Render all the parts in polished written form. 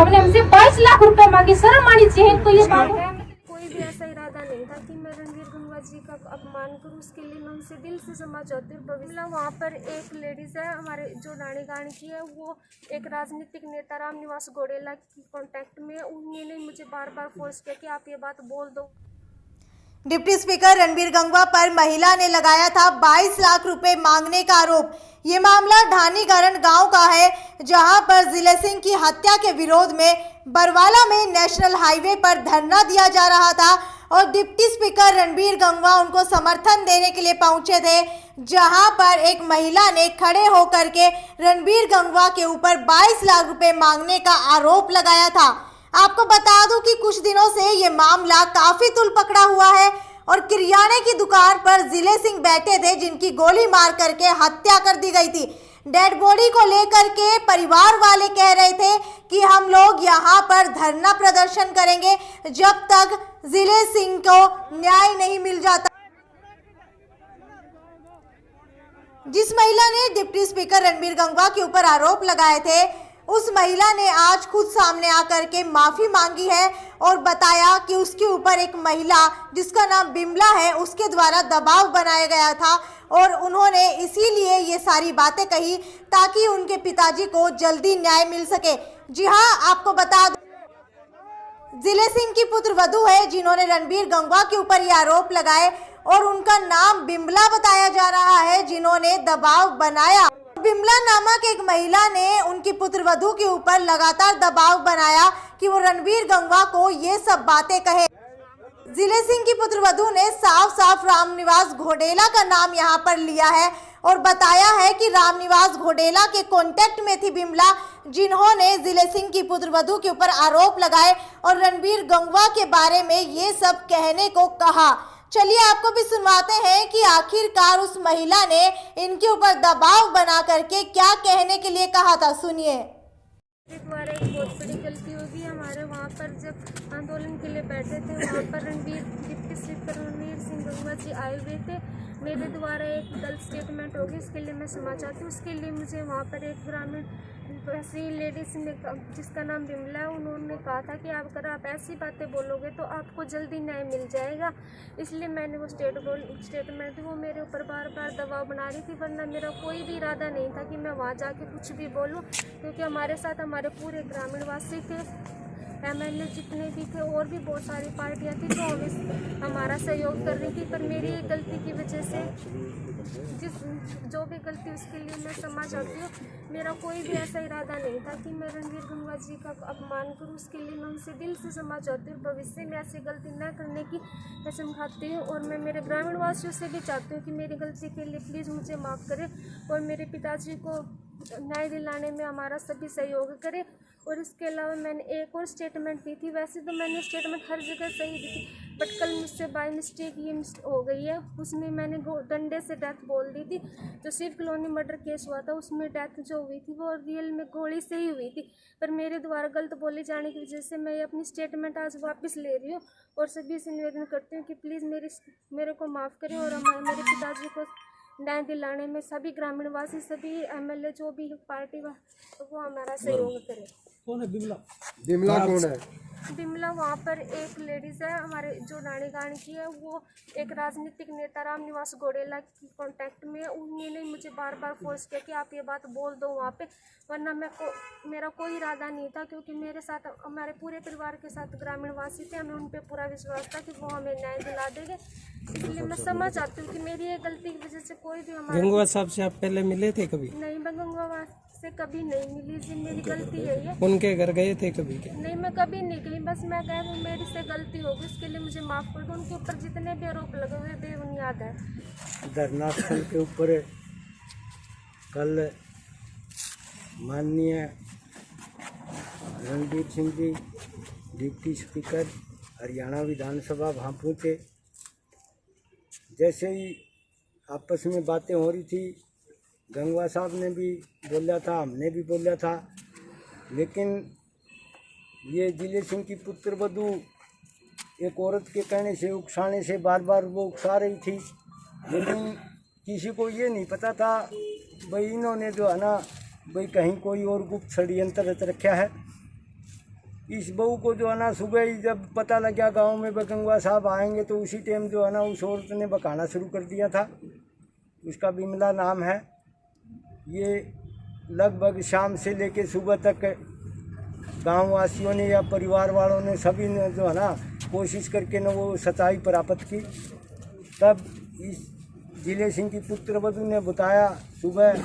साहब ने हमसे 22 लाख रुपए मांगे। शर्म आनी चाहिए इनको ये बात है। कोई भी ऐसा इरादा नहीं था कि मैं रणवीर गंगवा जी का अपमान करूं। उसके लिए मैं उनसे दिल से क्षमा चाहती हूँ। भविष्य वहाँ पर एक लेडीज़ है हमारे जो रानी गानी की है, वो एक राजनीतिक नेता रामनिवास घोडेला की कांटेक्ट में। उन्होंने मुझे बार बार फोर्स किया कि आप ये बात बोल दो। डिप्टी स्पीकर रणबीर गंगवा पर महिला ने लगाया था 22 लाख रुपए मांगने का आरोप। ये मामला ढानीगरण गांव का है, जहां पर जिले सिंह की हत्या के विरोध में बरवाला में नेशनल हाईवे पर धरना दिया जा रहा था और डिप्टी स्पीकर रणबीर गंगवा उनको समर्थन देने के लिए पहुंचे थे, जहां पर एक महिला ने खड़े होकर के रणबीर गंगवा के ऊपर 22 लाख रुपए मांगने का आरोप लगाया था। आपको बता दूं कि कुछ दिनों से ये मामला काफी तुल पकड़ा हुआ है और किराने की दुकान पर जिले सिंह बैठे थे, जिनकी गोली मार करके हत्या कर दी गई थी। डेड बॉडी को लेकर के परिवार वाले कह रहे थे कि हम लोग यहाँ पर धरना प्रदर्शन करेंगे जब तक जिले सिंह को न्याय नहीं मिल जाता। जिस महिला ने डिप्टी स्पीकर रणबीर गंगवा के ऊपर आरोप लगाए थे, उस महिला ने आज खुद सामने आकर के माफी मांगी है और बताया कि उसके ऊपर एक महिला जिसका नाम बिमला है, उसके द्वारा दबाव बनाया गया था और उन्होंने इसीलिए ये सारी बातें कही ताकि उनके पिताजी को जल्दी न्याय मिल सके। जी हाँ, आपको बता दूं, जिले सिंह की पुत्र वधू है जिन्होंने रणबीर गंगवा के ऊपर ये आरोप लगाए और उनका नाम बिमला बताया जा रहा है, जिन्होंने दबाव बनाया। बिमला नामक एक महिला ने उनकी पुत्रवधू के ऊपर लगातार दबाव बनाया कि वो रणबीर गंगवा को ये सब बातें कहे। जिले सिंह की पुत्रवधू ने साफ साफ रामनिवास घोडेला का नाम यहाँ पर लिया है और बताया है कि रामनिवास घोडेला के कांटेक्ट में थी बिमला, जिन्होंने जिले सिंह की पुत्रवधू के ऊपर आरोप लगाए और रणबीर गंगवा के बारे में ये सब कहने को कहा। चलिए आपको भी सुनवाते हैं कि आखिरकार उस महिला ने इनके ऊपर दबाव बना करके क्या कहने के लिए कहा था। सुनिए। द्वारा एक बहुत बड़ी गलती होगी। हमारे वहाँ पर जब आंदोलन के लिए बैठे थे, वहाँ पर डिप्टी स्पीकर रणवीर सिंह गंगवा जी आए हुए थे। मेरे द्वारा एक गलत स्टेटमेंट होगी, इसके लिए मैं क्षमा चाहती हूँ। उसके लिए मुझे वहाँ पर एक ग्रामीण ऐसी लेडीज ने, जिसका नाम बिमला है, उन्होंने कहा था कि अगर आप ऐसी बातें बोलोगे तो आपको जल्दी न्याय मिल जाएगा। इसलिए मैंने वो स्टेटमेंट थी, वो मेरे ऊपर बार बार दबाव बना रही थी, वरना मेरा कोई भी इरादा नहीं था कि मैं वहाँ जाके कुछ भी बोलूँ, क्योंकि हमारे साथ हमारे पूरे ग्रामीण वासी थे, एमएलए जितने भी थे और भी बहुत सारी पार्टियाँ थी जो हमारा सहयोग कर रही थी। पर मेरी एक गलती की वजह से जो भी गलती, उसके लिए मैं क्षमा चाहती हूँ। मेरा कोई भी ऐसा इरादा नहीं था कि मैं रणवीर गंगवा जी का अपमान करूँ। उसके लिए मैं उनसे दिल से क्षमा चाहती हूँ। भविष्य में ऐसी गलती न करने की कसम खाती हूँ और मैं मेरे ग्रामीण वासियों से भी चाहती हूँ कि मेरी गलती के लिए प्लीज़ मुझे माफ़ करें और मेरे पिताजी को न्याय दिलाने में हमारा सभी सहयोग करें। और इसके अलावा मैंने एक और स्टेटमेंट दी थी। वैसे तो मैंने स्टेटमेंट हर जगह सही दी थी, बट कल मुझसे बाय मिस्टेक ये हो गई है। उसमें मैंने डंडे से डेथ बोल दी थी। जो शिव कॉलोनी मर्डर केस हुआ था, उसमें डेथ जो हुई थी वो रियल में गोली से ही हुई थी, पर मेरे द्वारा गलत बोले जाने की वजह से मैं ये अपनी स्टेटमेंट आज वापस ले रही हूँ और सभी से निवेदन करती हूँ कि प्लीज़ मेरे को माफ़ करें और मेरे पिताजी को न्याय दिलाने में सभी ग्रामीणवासी, सभी एमएलए, जो भी पार्टी वो हमारा सहयोग करें। कौन है बिमला? बिमला कौन है? बिमला वहाँ पर एक लेडीज़ है हमारे जो रानी गानी की है, वो एक राजनीतिक नेता रामनिवास घोडेला की कांटेक्ट में। उन्होंने मुझे बार बार फोर्स किया कि आप ये बात बोल दो वहाँ पे, वरना मेरा कोई इरादा नहीं था, क्योंकि मेरे साथ हमारे पूरे परिवार के साथ ग्रामीण वासी थे। हमें उन पर पूरा विश्वास था कि वो हमें न्याय दिला देंगे। इसलिए मैं समझ चाहती हूँ कि मेरी ये गलती की वजह से कोई भी हमारे गंगवा साहब से आप पहले मिले थे कभी? नहीं, मैं गंगवा से कभी नहीं मिली जी, मेरी गलती है ये। उनके घर गए थे कभी क्या? नहीं, मैं कभी नहीं गई, बस मैं कह रही हूँ मेरी से गलती होगी, इसके लिए मुझे माफ़ कर दो। उनके ऊपर जितने भी आरोप लगे हुए बेबुनियाद है। धरना स्थल के ऊपर कल माननीय रणबीर सिंह जी डिप्टी स्पीकर हरियाणा विधानसभा वहाँ पहुँचे। जैसे ही आपस में बातें हो रही थी, गंगवा साहब ने भी बोला था, हमने भी बोला था, लेकिन ये जिले सिंह की पुत्रवधू एक औरत के कहने से, उकसाने से बार बार वो उकसा रही थी, लेकिन किसी को ये नहीं पता था भाई इन्होंने जो है ना, भाई कहीं कोई और गुप्त षड्यंत्र रच रखा है। इस बहू को जो है ना सुबह ही जब पता लग गया गाँव में गंगवा साहब आएंगे तो उसी टाइम जो है ना उस औरत ने बकाना शुरू कर दिया था। उसका बिमला नाम है। ये लगभग शाम से लेके सुबह तक गाँव वासियों ने या परिवार वालों ने सभी ने जो है ना कोशिश करके न वो सच्चाई प्राप्त की। तब इस जिले सिंह की पुत्रवधू ने बताया सुबह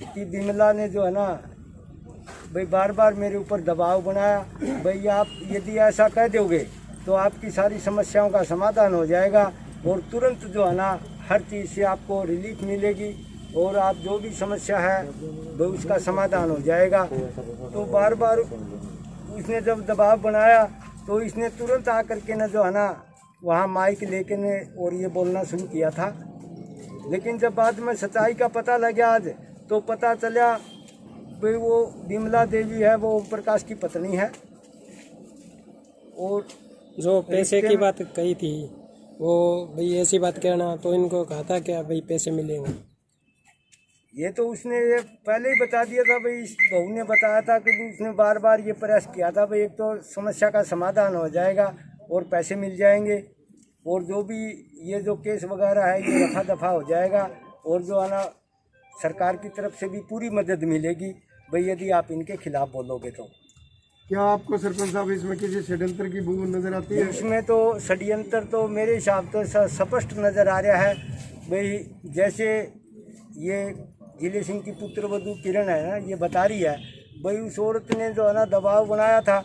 कि बिमला ने जो है ना भाई बार बार मेरे ऊपर दबाव बनाया, भाई आप यदि ऐसा कह दोगे तो आपकी सारी समस्याओं का समाधान हो जाएगा और तुरंत जो है ना हर चीज़ से आपको रिलीफ मिलेगी और आप जो भी समस्या है वो उसका समाधान हो जाएगा। तो बार बार उसने जब दबाव बनाया तो इसने तुरंत आकर के न जो है ना वहाँ माइक लेके ने और ये बोलना शुरू किया था। लेकिन जब बाद में सच्चाई का पता लगा आज तो पता चला भाई वो बिमला देवी है, वो ओम प्रकाश की पत्नी है। और जो पैसे की बात कही थी वो भाई ऐसी बात कहना तो इनको कहा था क्या भाई पैसे मिलेंगे? ये तो उसने ये पहले ही बता दिया था भाई, इस बहू ने बताया था कि उसने बार बार ये प्रयास किया था भाई एक तो समस्या का समाधान हो जाएगा और पैसे मिल जाएंगे और जो भी ये जो केस वगैरह है ये रफा दफा हो जाएगा और जो है ना सरकार की तरफ से भी पूरी मदद मिलेगी भाई यदि आप इनके खिलाफ बोलोगे तो। क्या आपको सरपंच साहब इसमें किसी षड्यंत्र की बू नजर आती है? इसमें तो षड्यंत्र तो मेरे हिसाब तो स्पष्ट नज़र आ रहा है भाई। जैसे ये जिले सिंह की पुत्रवधू किरण है ना, ये बता रही है भाई उस औरत ने जो है ना दबाव बनाया था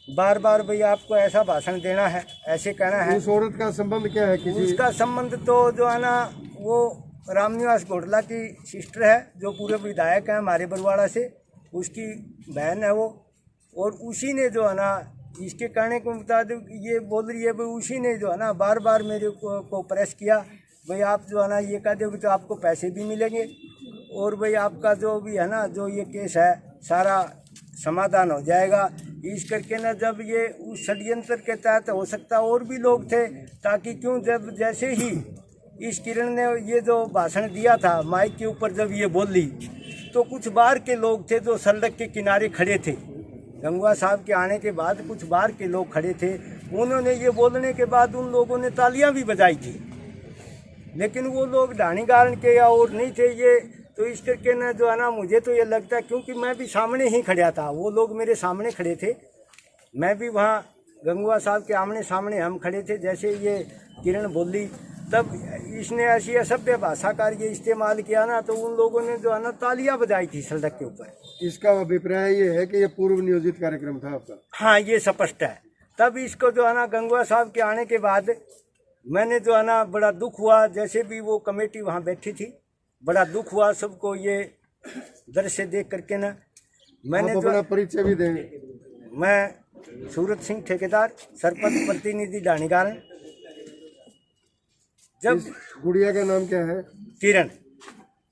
बार बार भाई आपको ऐसा भाषण देना है, ऐसे कहना है। उस औरत का संबंध क्या है? किसी उसका संबंध तो जो है ना वो रामनिवास घोटला की सिस्टर है जो पूरे विधायक हैं हमारे बरवाड़ा से, उसकी बहन है वो। और उसी ने जो है ना इसके कहने के मुताबिक ये बोल रही है भाई उसी ने जो है ना बार बार मेरे को प्रेस किया भाई आप जो है ना ये कह दोगे तो आपको पैसे भी मिलेंगे और भाई आपका जो भी है ना जो ये केस है सारा समाधान हो जाएगा। इस करके ना जब ये उस षड्यंत्र के तहत हो सकता और भी लोग थे, ताकि क्यों जब जैसे ही इस किरण ने ये जो भाषण दिया था माइक के ऊपर जब ये बोल ली तो कुछ बाहर के लोग थे जो सड़क के किनारे खड़े थे। गंगवा साहब के आने के बाद कुछ बाहर के लोग खड़े थे, उन्होंने ये बोलने के बाद उन लोगों ने तालियां भी बजाई थी, लेकिन वो लोग ढाणी गारण के या और नहीं थे ये। तो इस करके ना जो है ना मुझे तो ये लगता है क्योंकि मैं भी सामने ही खड़ा था, वो लोग मेरे सामने खड़े थे, मैं भी वहाँ गंगवा साहब के आमने सामने हम खड़े थे। जैसे ये किरण बोली तब इसने ऐसी असभ्य भाषा का ये इस्तेमाल किया ना तो उन लोगों ने जो है ना तालियां बजाई थी सड़क के ऊपर। इसका अभिप्राय ये है कि ये पूर्व नियोजित कार्यक्रम था आपका? हाँ, ये स्पष्ट है। तब इसको जो है ना गंगवा साहब के आने के बाद मैंने जो है ना बड़ा दुख हुआ, जैसे भी वो कमेटी वहाँ बैठी थी बड़ा दुख हुआ सबको ये दृश्य देख करके ना। मैंने आप अपना परिचय भी देंगे? मैं सूरत सिंह ठेकेदार, सरपंच प्रतिनिधि ढाणी गारण। जब इस गुड़िया का नाम क्या है? किरण।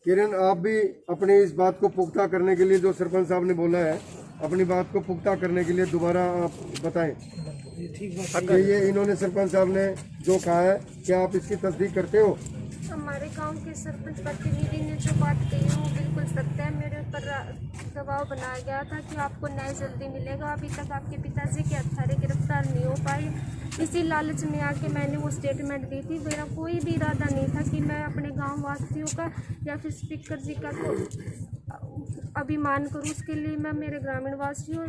किरण, आप भी अपनी इस बात को पुख्ता करने के लिए जो सरपंच साहब ने बोला है अपनी बात को पुख्ता करने के लिए दोबारा आप बताएं कि ये इन्होंने सरपंच साहब ने जो कहा है क्या आप इसकी तस्दीक करते हो? हमारे गांव के सरपंच प्रतिनिधि ने जो बात कही है वो बिल्कुल सत्य है। मेरे ऊपर दबाव बनाया गया था कि आपको न्याय जल्दी मिलेगा, अभी तक आपके पिताजी के हत्यारे गिरफ्तार नहीं हो पाए। इसी लालच में आके मैंने वो स्टेटमेंट दी थी। मेरा कोई भी इरादा नहीं था कि मैं अपने गांव वासियों का या फिर स्पीकर जी का अभिमान करूं। उसके लिए मैं मेरे ग्रामीण वासियों